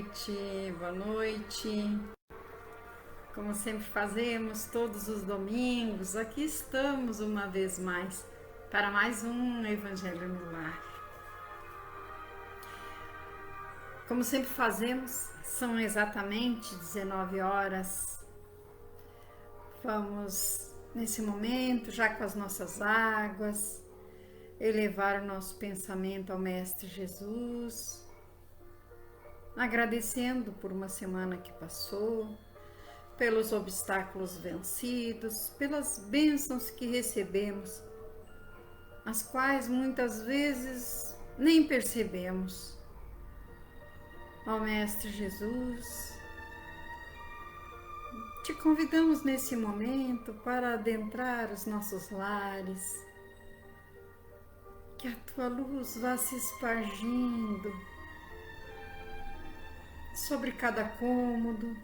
noite, boa noite. Como sempre fazemos todos os domingos, aqui estamos uma vez mais para mais um Evangelho no Lar. Como sempre fazemos, são exatamente 19 horas. Vamos, nesse momento, já com as nossas águas, elevar o nosso pensamento ao Mestre Jesus, agradecendo por uma semana que passou, pelos obstáculos vencidos, pelas bênçãos que recebemos, as quais muitas vezes nem percebemos. Ó Mestre Jesus, te convidamos nesse momento para adentrar os nossos lares, que a tua luz vá se espargindo sobre cada cômodo,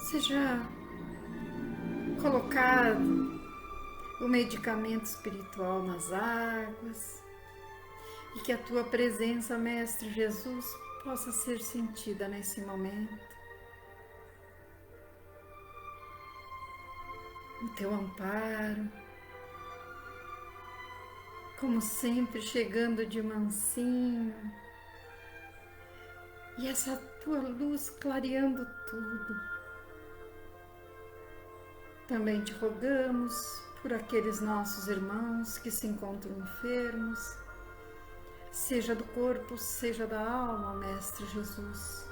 seja colocado o medicamento espiritual nas águas e que a tua presença, Mestre Jesus, possa ser sentida nesse momento. O teu amparo, como sempre, chegando de mansinho, e essa tua luz clareando tudo. Também te rogamos por aqueles nossos irmãos que se encontram enfermos, seja do corpo, seja da alma, Mestre Jesus,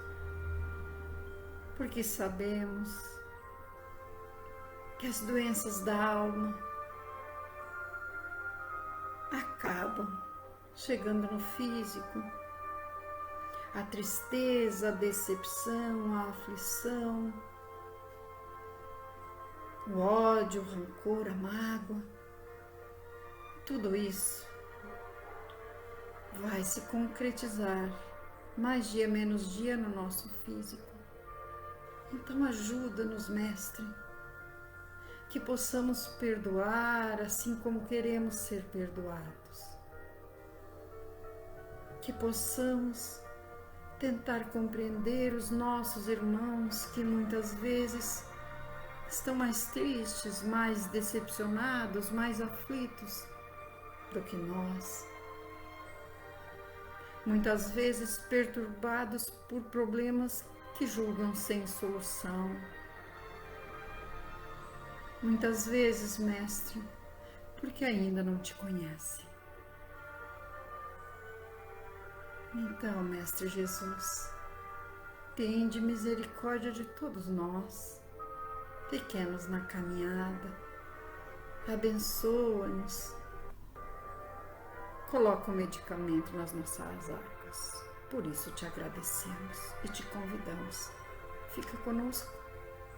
porque sabemos que as doenças da alma acabam chegando no físico. A tristeza, a decepção, a aflição, o ódio, o rancor, a mágoa, tudo isso vai se concretizar mais dia menos dia no nosso físico. Então ajuda-nos, Mestre, que possamos perdoar assim como queremos ser perdoados, que possamos tentar compreender os nossos irmãos que muitas vezes estão mais tristes, mais decepcionados, mais aflitos do que nós. Muitas vezes perturbados por problemas que julgam sem solução. Muitas vezes, Mestre, porque ainda não te conhecem. Então, Mestre Jesus, tende misericórdia de todos nós, pequenos na caminhada, abençoa-nos, coloca o medicamento nas nossas águas. Por isso te agradecemos e te convidamos. Fica conosco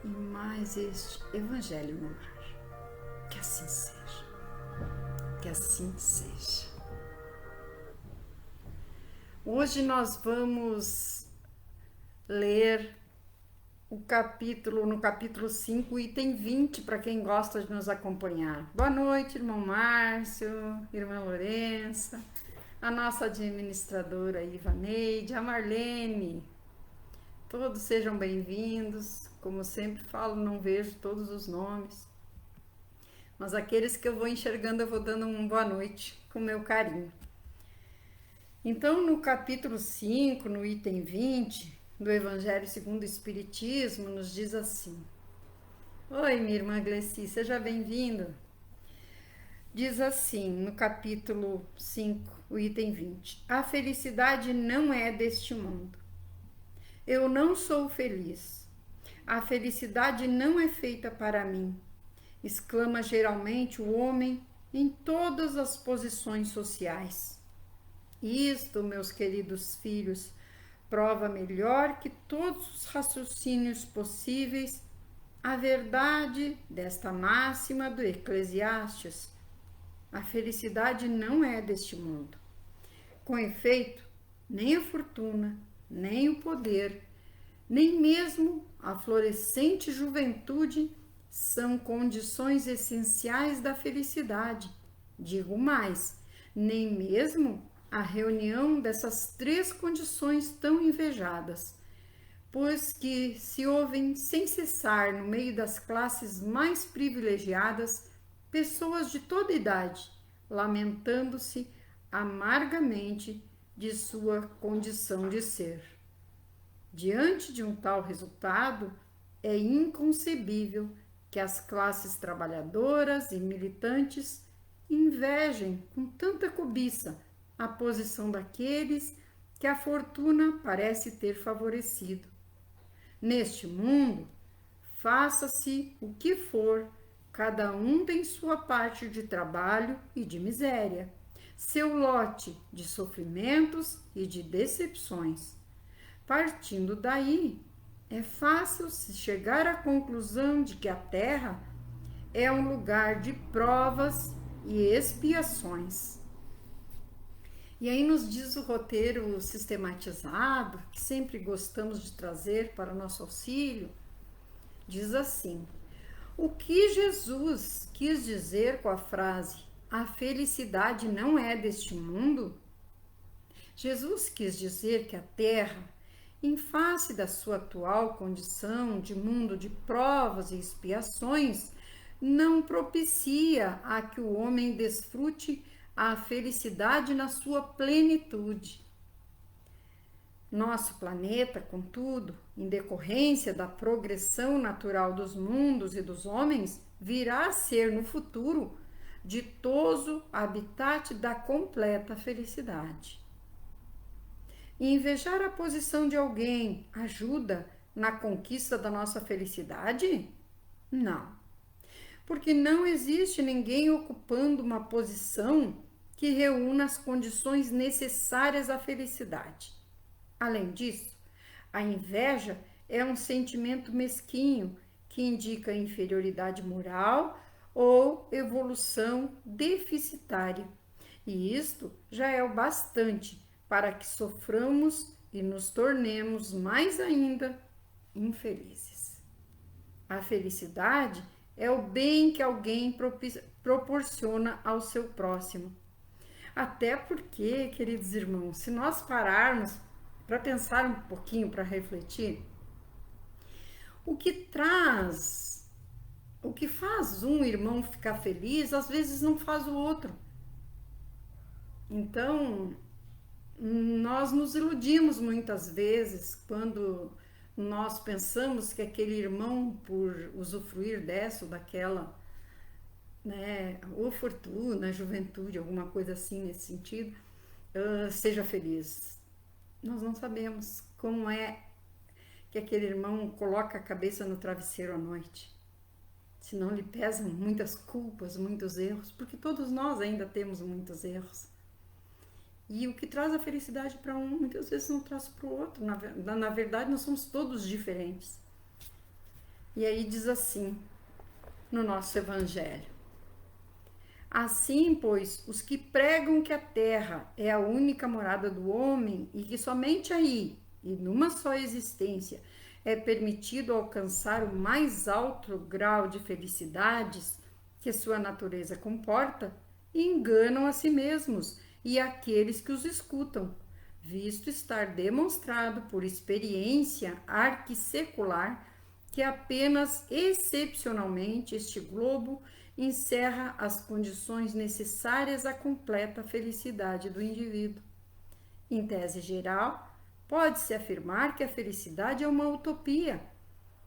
em mais este Evangelho no Lar. Que assim seja. Que assim seja. Hoje nós vamos ler no capítulo 5, item 20, para quem gosta de nos acompanhar. Boa noite, irmão Márcio, irmã Lourença, a nossa administradora Ivaneide, a Marlene. Todos sejam bem-vindos. Como sempre falo, não vejo todos os nomes, mas aqueles que eu vou enxergando, eu vou dando uma boa noite com meu carinho. Então, no capítulo 5, no item 20, do Evangelho segundo o Espiritismo, nos diz assim: Oi, minha irmã Gleci, seja bem-vinda. Diz assim, no capítulo 5, o item 20: A felicidade não é deste mundo. Eu não sou feliz. A felicidade não é feita para mim, exclama geralmente o homem em todas as posições sociais. Isto, meus queridos filhos, prova melhor que todos os raciocínios possíveis a verdade desta máxima do Eclesiastes: a felicidade não é deste mundo. Com efeito, nem a fortuna, nem o poder, nem mesmo a florescente juventude são condições essenciais da felicidade. Digo mais, nem mesmo a reunião dessas três condições tão invejadas, pois que se ouvem sem cessar no meio das classes mais privilegiadas pessoas de toda idade, lamentando-se amargamente de sua condição de ser. Diante de um tal resultado, é inconcebível que as classes trabalhadoras e militantes invejem com tanta cobiça a posição daqueles que a fortuna parece ter favorecido. Neste mundo, faça-se o que for, cada um tem sua parte de trabalho e de miséria, seu lote de sofrimentos e de decepções. Partindo daí, é fácil se chegar à conclusão de que a Terra é um lugar de provas e expiações. E aí nos diz o roteiro sistematizado, que sempre gostamos de trazer para o nosso auxílio, diz assim: o que Jesus quis dizer com a frase "a felicidade não é deste mundo"? Jesus quis dizer que a Terra, em face da sua atual condição de mundo de provas e expiações, não propicia a que o homem desfrute a felicidade na sua plenitude. Nosso planeta, contudo, em decorrência da progressão natural dos mundos e dos homens, virá a ser no futuro ditoso habitat da completa felicidade. Invejar a posição de alguém ajuda na conquista da nossa felicidade? Não. Porque não existe ninguém ocupando uma posição que reúna as condições necessárias à felicidade. Além disso, a inveja é um sentimento mesquinho que indica inferioridade moral ou evolução deficitária. E isto já é o bastante para que soframos e nos tornemos mais ainda infelizes. A felicidade é o bem que alguém proporciona ao seu próximo. Até porque, queridos irmãos, se nós pararmos para pensar um pouquinho, para refletir, o que faz um irmão ficar feliz, às vezes não faz o outro. Então, nós nos iludimos muitas vezes quando nós pensamos que aquele irmão, por usufruir dessa ou daquela, ou fortuna, juventude, alguma coisa assim nesse sentido, seja feliz. Nós não sabemos como é que aquele irmão coloca a cabeça no travesseiro à noite. Se não lhe pesam muitas culpas, muitos erros, porque todos nós ainda temos muitos erros. E o que traz a felicidade para um, muitas vezes não traz para o outro. Na verdade, nós somos todos diferentes. E aí diz assim, no nosso evangelho: assim, pois, os que pregam que a terra é a única morada do homem e que somente aí, e numa só existência, é permitido alcançar o mais alto grau de felicidades que sua natureza comporta, enganam a si mesmos e aqueles que os escutam, visto estar demonstrado por experiência arquissecular que apenas excepcionalmente este globo encerra as condições necessárias à completa felicidade do indivíduo. Em tese geral, pode-se afirmar que a felicidade é uma utopia,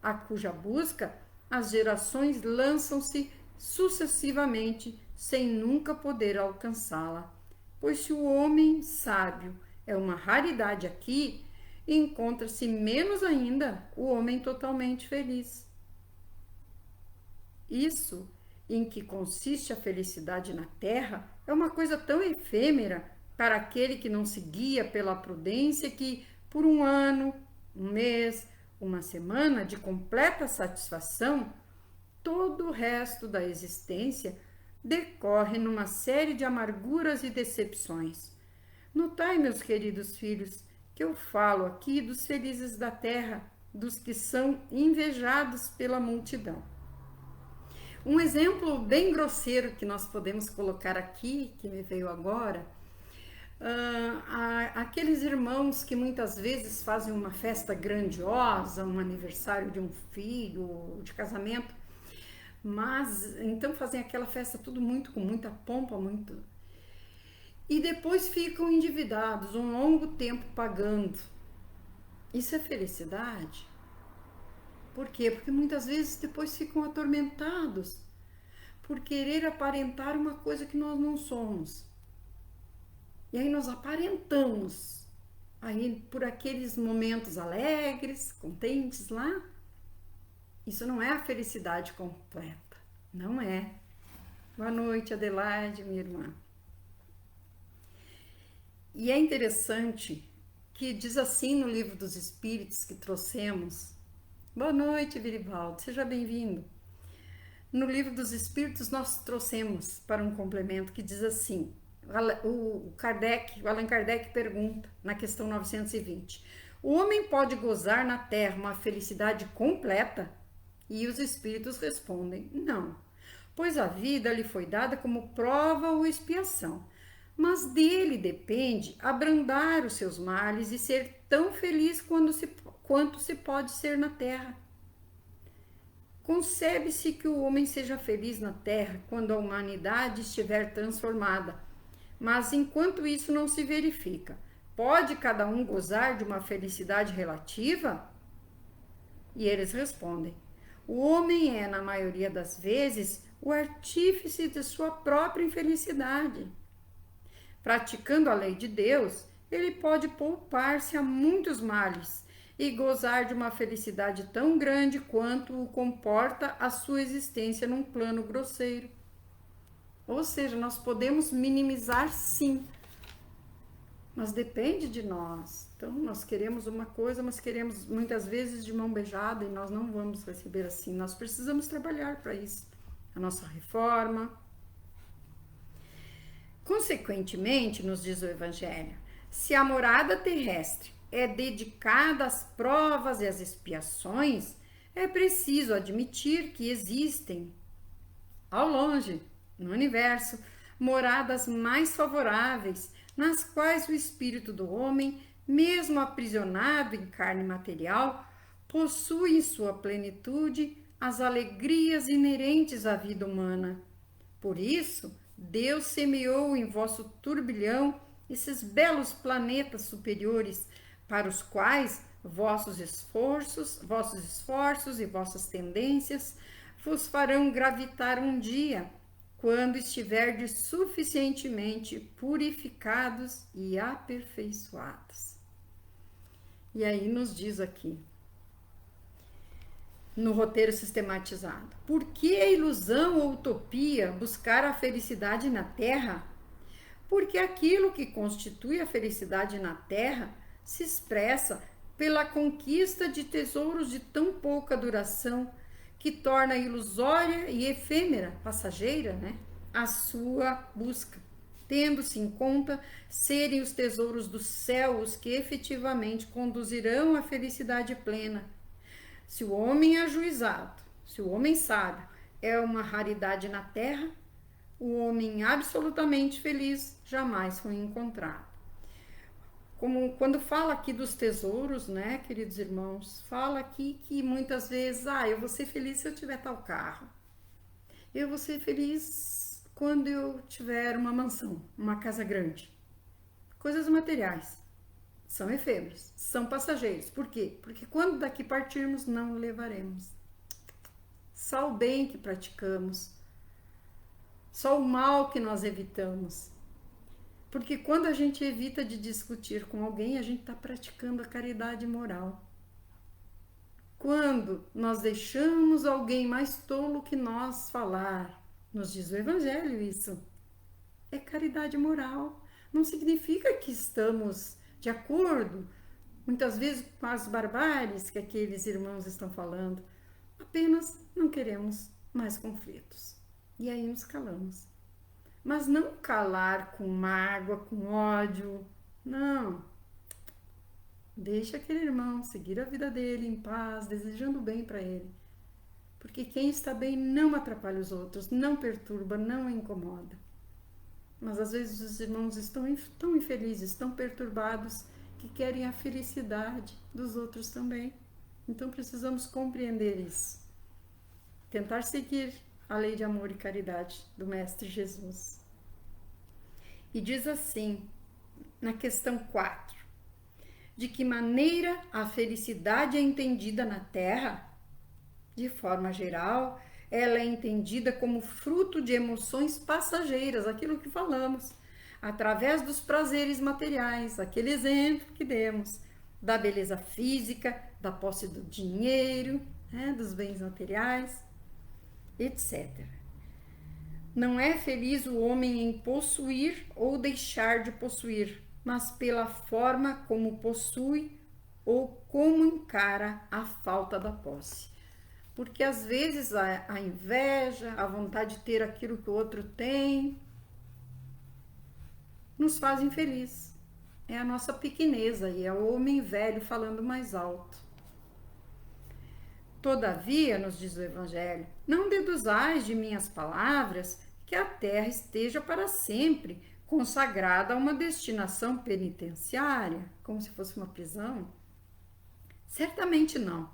a cuja busca as gerações lançam-se sucessivamente sem nunca poder alcançá-la. Pois se o homem sábio é uma raridade aqui, encontra-se menos ainda o homem totalmente feliz. Isso em que consiste a felicidade na terra é uma coisa tão efêmera para aquele que não se guia pela prudência que, por um ano, um mês, uma semana de completa satisfação, todo o resto da existência decorre numa série de amarguras e decepções. Notai, meus queridos filhos, que eu falo aqui dos felizes da terra, dos que são invejados pela multidão. Um exemplo bem grosseiro que nós podemos colocar aqui, que me veio agora, Aqueles irmãos que muitas vezes fazem uma festa grandiosa, um aniversário de um filho, de casamento, mas então fazem aquela festa tudo muito com muita pompa, muito, e depois ficam endividados um longo tempo pagando. Isso é felicidade? Por quê? Porque muitas vezes depois ficam atormentados por querer aparentar uma coisa que nós não somos. E aí nós aparentamos aí por aqueles momentos alegres, contentes lá. Isso não é a felicidade completa, não é. Boa noite, Adelaide, minha irmã. E é interessante que diz assim no Livro dos Espíritos que trouxemos. Boa noite, Viribaldo, seja bem-vindo. No Livro dos Espíritos nós trouxemos para um complemento que diz assim, o Allan Kardec pergunta na questão 920, o homem pode gozar na Terra uma felicidade completa? E os Espíritos respondem, não, pois a vida lhe foi dada como prova ou expiação, mas dele depende abrandar os seus males e ser tão feliz quanto se pode ser na Terra. Concebe-se que o homem seja feliz na Terra quando a humanidade estiver transformada, mas enquanto isso não se verifica, pode cada um gozar de uma felicidade relativa? E eles respondem, o homem é, na maioria das vezes, o artífice de sua própria infelicidade. Praticando a lei de Deus, ele pode poupar-se a muitos males e gozar de uma felicidade tão grande quanto o comporta a sua existência num plano grosseiro. Ou seja, nós podemos minimizar sim, mas depende de nós. Então, nós queremos uma coisa, mas queremos muitas vezes de mão beijada e nós não vamos receber assim. Nós precisamos trabalhar para isso. A nossa reforma. Consequentemente, nos diz o Evangelho, se a morada terrestre é dedicada às provas e às expiações, é preciso admitir que existem, ao longe, no universo, moradas mais favoráveis, nas quais o espírito do homem, mesmo aprisionado em carne material, possui em sua plenitude as alegrias inerentes à vida humana. Por isso, Deus semeou em vosso turbilhão esses belos planetas superiores, para os quais vossos esforços e vossas tendências vos farão gravitar um dia, quando estiverdes suficientemente purificados e aperfeiçoados. E aí nos diz aqui, no roteiro sistematizado, por que a ilusão ou utopia buscar a felicidade na Terra? Porque aquilo que constitui a felicidade na Terra se expressa pela conquista de tesouros de tão pouca duração, que torna ilusória e efêmera, passageira, né, a sua busca, tendo-se em conta serem os tesouros do céu os que efetivamente conduzirão à felicidade plena. Se o homem ajuizado, se o homem sábio é uma raridade na terra, o homem absolutamente feliz jamais foi encontrado. Como quando fala aqui dos tesouros, né, queridos irmãos, fala aqui que muitas vezes, eu vou ser feliz se eu tiver tal carro. Eu vou ser feliz quando eu tiver uma mansão, uma casa grande. Coisas materiais. São efêmeros, são passageiros. Por quê? Porque quando daqui partirmos, não levaremos. Só o bem que praticamos, só o mal que nós evitamos. Porque quando a gente evita de discutir com alguém, a gente está praticando a caridade moral. Quando nós deixamos alguém mais tolo que nós falar, nos diz o Evangelho isso, é caridade moral. Não significa que estamos de acordo, muitas vezes, com as barbáries que aqueles irmãos estão falando. Apenas não queremos mais conflitos. E aí nos calamos. Mas não calar com mágoa, com ódio. Não. Deixa aquele irmão seguir a vida dele em paz, desejando bem para ele. Porque quem está bem não atrapalha os outros, não perturba, não incomoda. Mas às vezes os irmãos estão tão infelizes, tão perturbados, que querem a felicidade dos outros também. Então precisamos compreender isso. Tentar seguir a lei de amor e caridade do Mestre Jesus. E diz assim, na questão 4, de que maneira a felicidade é entendida na Terra? De forma geral, ela é entendida como fruto de emoções passageiras, aquilo que falamos, através dos prazeres materiais, aquele exemplo que demos, da beleza física, da posse do dinheiro, dos bens materiais, etc. Não é feliz o homem em possuir ou deixar de possuir, mas pela forma como possui ou como encara a falta da posse. Porque às vezes a inveja, a vontade de ter aquilo que o outro tem, nos faz infeliz. É a nossa pequeneza e é o homem velho falando mais alto. Todavia, nos diz o Evangelho, não deduzais de minhas palavras que a terra esteja para sempre consagrada a uma destinação penitenciária, como se fosse uma prisão. Certamente não.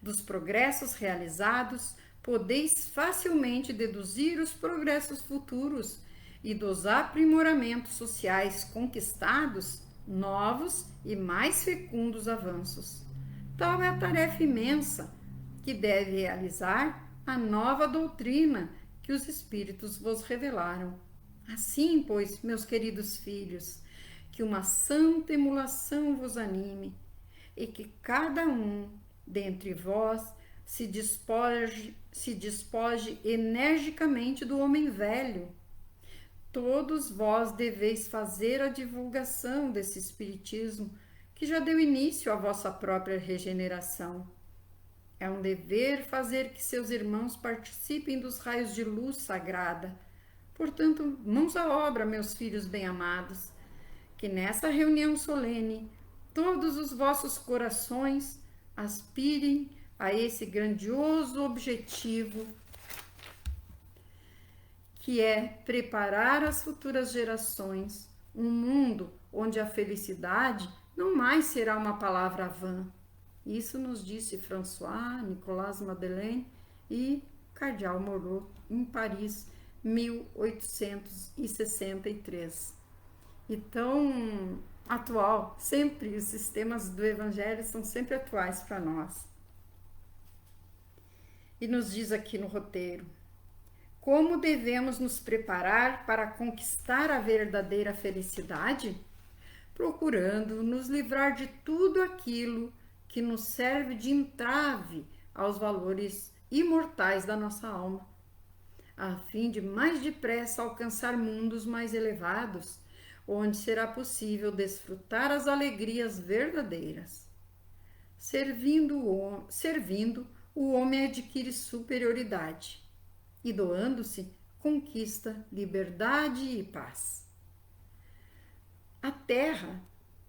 Dos progressos realizados, podeis facilmente deduzir os progressos futuros e dos aprimoramentos sociais conquistados, novos e mais fecundos avanços. Tal é a tarefa imensa que deve realizar a nova doutrina que os Espíritos vos revelaram. Assim, pois, meus queridos filhos, que uma santa emulação vos anime e que cada um dentre vós se despoje energicamente do homem velho. Todos vós deveis fazer a divulgação desse espiritismo que já deu início à vossa própria regeneração. É um dever fazer que seus irmãos participem dos raios de luz sagrada. Portanto, mãos à obra, meus filhos bem-amados, que nessa reunião solene todos os vossos corações aspirem a esse grandioso objetivo, que é preparar as futuras gerações um mundo onde a felicidade não mais será uma palavra vã. Isso nos disse François, Nicolas Madeleine e Cardeal Moreau, em Paris, 1863. E tão atual, sempre os sistemas do Evangelho são sempre atuais para nós. E nos diz aqui no roteiro, como devemos nos preparar para conquistar a verdadeira felicidade? Procurando nos livrar de tudo aquilo que nos serve de entrave aos valores imortais da nossa alma, a fim de mais depressa alcançar mundos mais elevados, onde será possível desfrutar as alegrias verdadeiras. Servindo, o homem adquire superioridade e, doando-se, conquista liberdade e paz. A Terra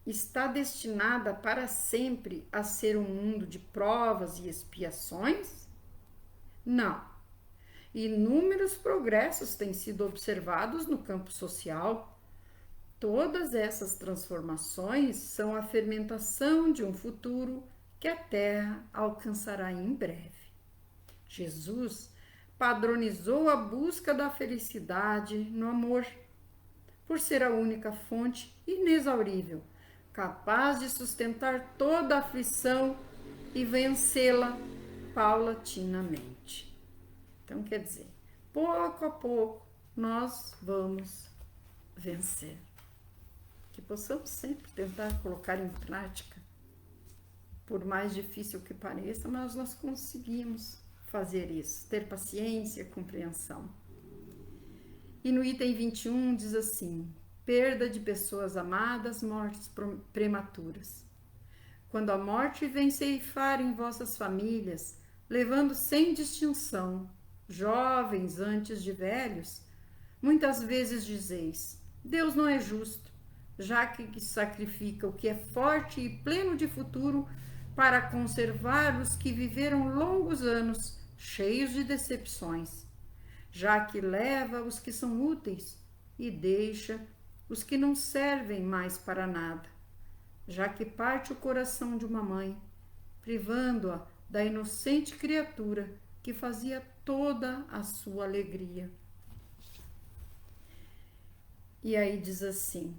está destinada para sempre a ser um mundo de provas e expiações? Não. Inúmeros progressos têm sido observados no campo social. Todas essas transformações são a fermentação de um futuro que a Terra alcançará em breve. Jesus padronizou a busca da felicidade no amor, por ser a única fonte inexaurível, capaz de sustentar toda a aflição e vencê-la paulatinamente. Então, quer dizer, pouco a pouco nós vamos vencer. Que possamos sempre tentar colocar em prática, por mais difícil que pareça, mas nós conseguimos fazer isso, ter paciência, compreensão. E no item 21 diz assim, perda de pessoas amadas, mortes prematuras. Quando a morte vem ceifar em vossas famílias, levando sem distinção, jovens antes de velhos, muitas vezes dizeis, Deus não é justo, já que sacrifica o que é forte e pleno de futuro para conservar os que viveram longos anos cheios de decepções, já que leva os que são úteis e deixa os que não servem mais para nada, já que parte o coração de uma mãe, privando-a da inocente criatura que fazia toda a sua alegria. E aí diz assim: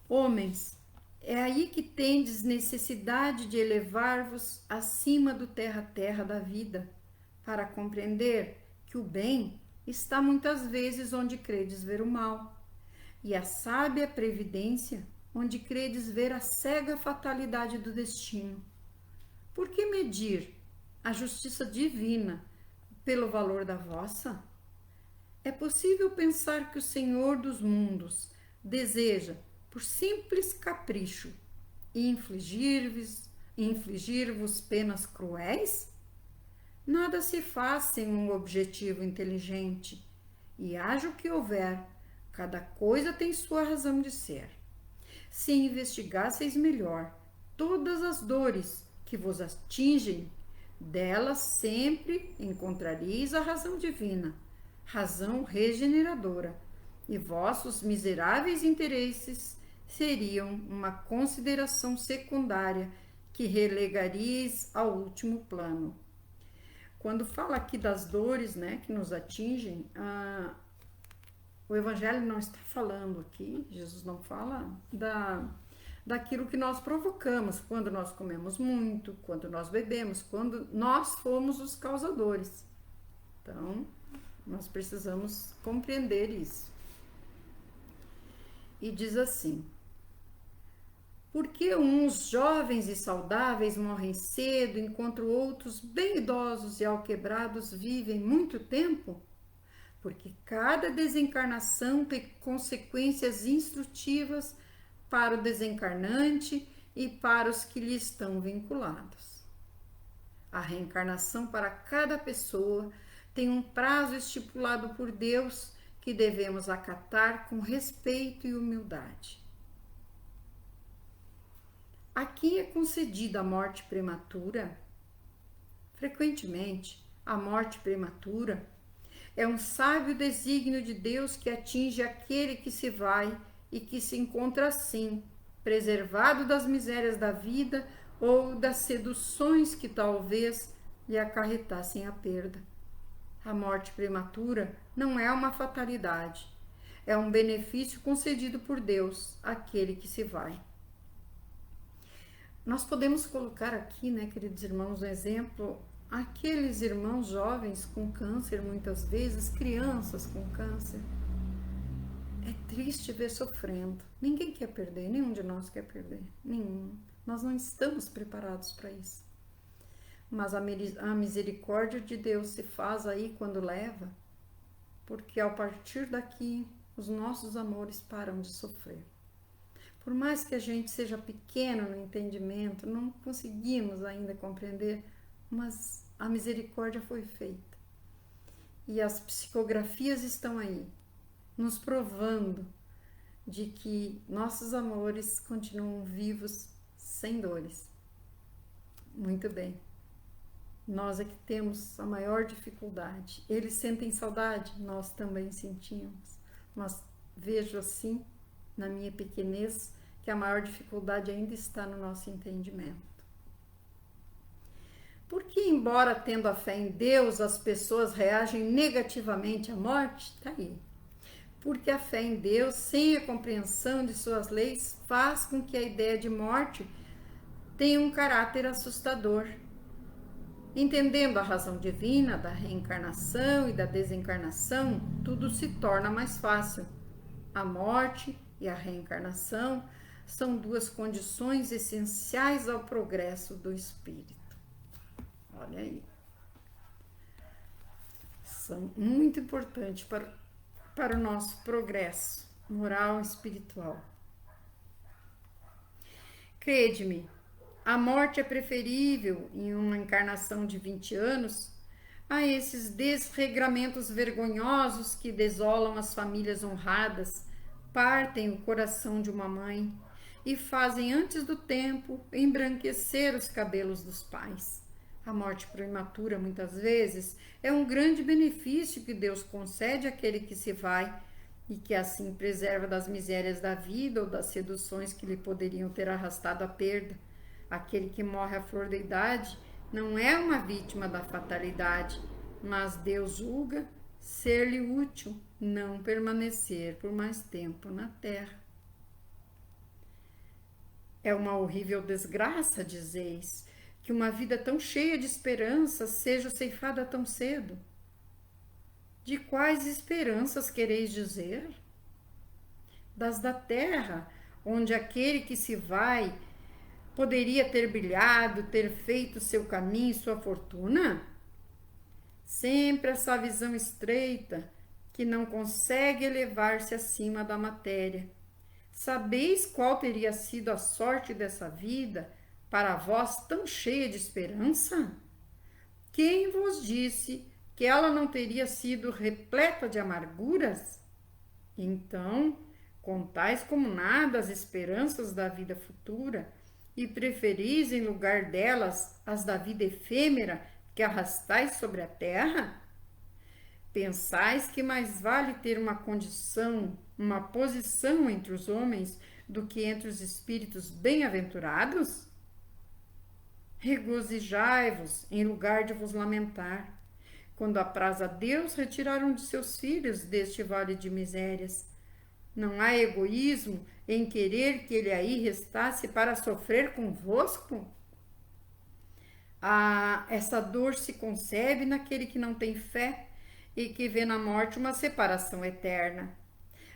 homens, é aí que tendes necessidade de elevar-vos acima do terra-terra da vida, para compreender que o bem está muitas vezes onde credes ver o mal, e a sábia previdência onde credes ver a cega fatalidade do destino. Por que medir a justiça divina pelo valor da vossa? É possível pensar que o Senhor dos mundos deseja, por simples capricho, infligir-vos penas cruéis? Nada se faz sem um objetivo inteligente, e haja o que houver, cada coisa tem sua razão de ser. Se investigasseis melhor todas as dores que vos atingem, delas sempre encontrareis a razão divina, razão regeneradora, e vossos miseráveis interesses seriam uma consideração secundária que relegareis ao último plano. Quando fala aqui das dores, né, que nos atingem, o Evangelho não está falando aqui, Jesus não fala daquilo que nós provocamos, quando nós comemos muito, quando nós bebemos, quando nós fomos os causadores. Então, nós precisamos compreender isso. E diz assim: porque uns jovens e saudáveis morrem cedo, enquanto outros bem idosos e alquebrados vivem muito tempo? Porque cada desencarnação tem consequências instrutivas para o desencarnante e para os que lhe estão vinculados. A reencarnação para cada pessoa tem um prazo estipulado por Deus que devemos acatar com respeito e humildade. A quem é concedida a morte prematura? Frequentemente, a morte prematura é um sábio desígnio de Deus que atinge aquele que se vai e que se encontra assim, preservado das misérias da vida ou das seduções que talvez lhe acarretassem a perda. A morte prematura não é uma fatalidade, é um benefício concedido por Deus àquele que se vai. Nós podemos colocar aqui, né, queridos irmãos, um exemplo, aqueles irmãos jovens com câncer, muitas vezes, crianças com câncer. É triste ver sofrendo. Ninguém quer perder, nenhum de nós quer perder, nenhum. Nós não estamos preparados para isso. Mas a misericórdia de Deus se faz aí quando leva, porque ao partir daqui, os nossos amores param de sofrer. Por mais que a gente seja pequeno no entendimento, não conseguimos ainda compreender, mas a misericórdia foi feita. E as psicografias estão aí, nos provando de que nossos amores continuam vivos sem dores. Muito bem. Nós é que temos a maior dificuldade. Eles sentem saudade, nós também sentimos. Mas vejo assim, na minha pequenez, que a maior dificuldade ainda está no nosso entendimento. Porque, embora tendo a fé em Deus, as pessoas reagem negativamente à morte? Está aí. Porque a fé em Deus, sem a compreensão de suas leis, faz com que a ideia de morte tenha um caráter assustador. Entendendo a razão divina da reencarnação e da desencarnação, tudo se torna mais fácil. A morte e a reencarnação são duas condições essenciais ao progresso do espírito. Olha aí. São muito importantes para o nosso progresso moral e espiritual. Crede-me, a morte é preferível em uma encarnação de 20 anos a esses desregramentos vergonhosos que desolam as famílias honradas, partem o coração de uma mãe e fazem antes do tempo embranquecer os cabelos dos pais. A morte prematura, muitas vezes, é um grande benefício que Deus concede àquele que se vai, e que assim preserva das misérias da vida ou das seduções que lhe poderiam ter arrastado à perda. Aquele que morre à flor da idade não é uma vítima da fatalidade, mas Deus julga ser-lhe útil não permanecer por mais tempo na terra. É uma horrível desgraça, dizeis, que uma vida tão cheia de esperanças seja ceifada tão cedo. De quais esperanças quereis dizer? Das da terra, onde aquele que se vai poderia ter brilhado, ter feito seu caminho e sua fortuna? Sempre essa visão estreita que não consegue elevar-se acima da matéria. Sabeis qual teria sido a sorte dessa vida para vós tão cheia de esperança? Quem vos disse que ela não teria sido repleta de amarguras? Então, contais como nada as esperanças da vida futura e preferis em lugar delas as da vida efêmera que arrastais sobre a terra? Pensais que mais vale ter uma condição, uma posição entre os homens do que entre os espíritos bem-aventurados? Regozijai-vos em lugar de vos lamentar, quando apraz a Deus retirar um de seus filhos deste vale de misérias. Não há egoísmo em querer que ele aí restasse para sofrer convosco? Essa dor se concebe naquele que não tem fé e que vê na morte uma separação eterna.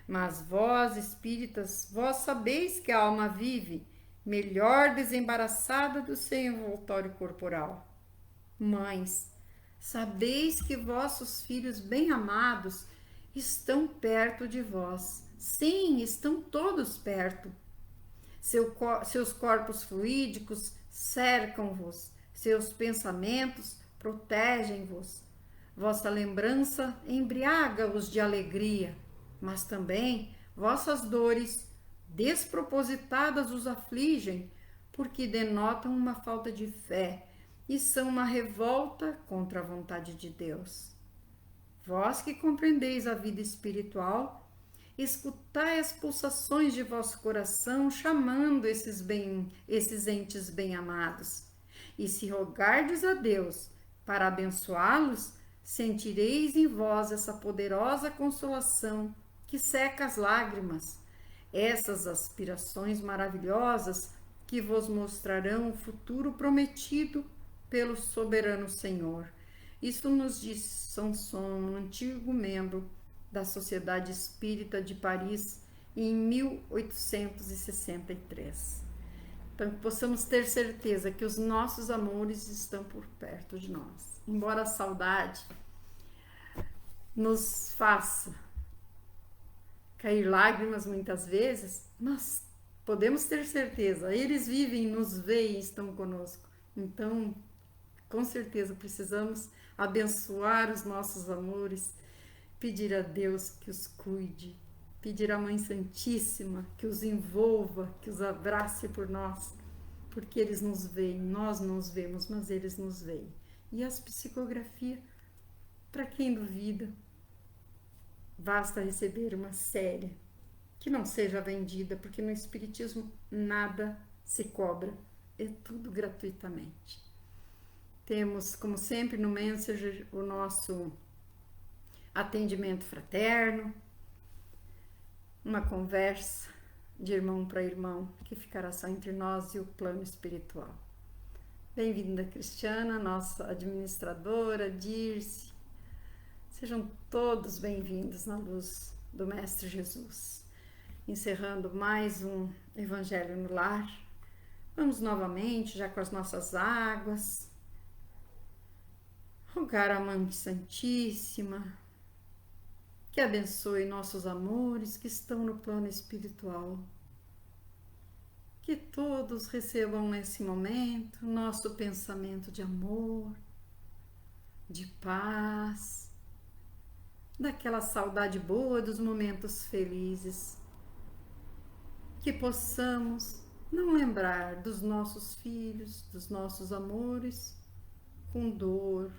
Mas vós, espíritas, vós sabeis que a alma vive, melhor desembaraçada do seu envoltório corporal. Mães, sabeis que vossos filhos bem-amados estão perto de vós. Sim, estão todos perto. Seus corpos fluídicos cercam-vos, seus pensamentos protegem-vos. Vossa lembrança embriaga-os de alegria, mas também vossas dores despropositadas os afligem, porque denotam uma falta de fé e são uma revolta contra a vontade de Deus. Vós que compreendeis a vida espiritual, escutai as pulsações de vosso coração chamando esses entes bem-amados. E se rogardes a Deus para abençoá-los, sentireis em vós essa poderosa consolação que seca as lágrimas, essas aspirações maravilhosas que vos mostrarão o futuro prometido pelo soberano Senhor. Isso nos diz Sanson, um antigo membro da Sociedade Espírita de Paris, em 1863. Então, que possamos ter certeza que os nossos amores estão por perto de nós. Embora a saudade nos faça cair lágrimas muitas vezes, mas podemos ter certeza, eles vivem, nos veem e estão conosco. Então, com certeza precisamos abençoar os nossos amores, pedir a Deus que os cuide, pedir à Mãe Santíssima que os envolva, que os abrace por nós, porque eles nos veem, nós não os vemos, mas eles nos veem. E as psicografias, para quem duvida, basta receber uma série que não seja vendida, porque no Espiritismo nada se cobra, é tudo gratuitamente. Temos, como sempre, no Messenger o nosso atendimento fraterno, uma conversa de irmão para irmão que ficará só entre nós e o plano espiritual. Bem-vinda, Cristiana, nossa administradora, Dirce. Sejam todos bem-vindos na luz do Mestre Jesus. Encerrando mais um Evangelho no Lar, vamos novamente, já com as nossas águas, rogar a Mãe Santíssima que abençoe nossos amores que estão no plano espiritual. Que todos recebam nesse momento nosso pensamento de amor, de paz, daquela saudade boa dos momentos felizes. Que possamos não lembrar dos nossos filhos, dos nossos amores, com dor,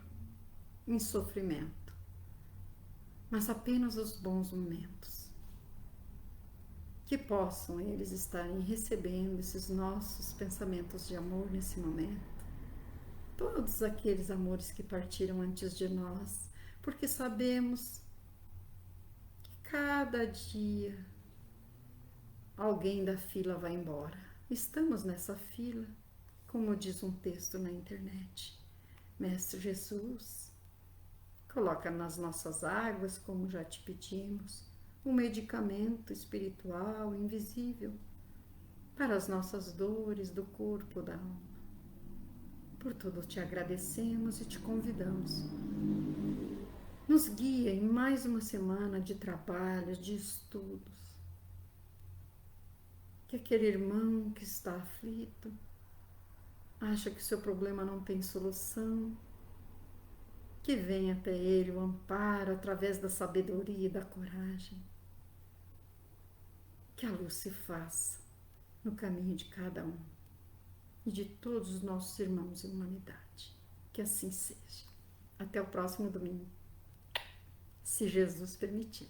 em sofrimento, mas apenas os bons momentos. que possam eles estarem recebendo esses nossos pensamentos de amor nesse momento. Todos aqueles amores que partiram antes de nós, porque sabemos que cada dia alguém da fila vai embora. Estamos nessa fila, como diz um texto na internet. Mestre Jesus, coloca nas nossas águas, como já te pedimos, um medicamento espiritual invisível para as nossas dores do corpo, da alma. Por tudo te agradecemos e te convidamos. Nos guia em mais uma semana de trabalho, de estudos. Que aquele irmão que está aflito, acha que seu problema não tem solução, que venha até ele o amparo através da sabedoria e da coragem. Que a luz se faça no caminho de cada um e de todos os nossos irmãos em humanidade. Que assim seja. Até o próximo domingo, se Jesus permitir.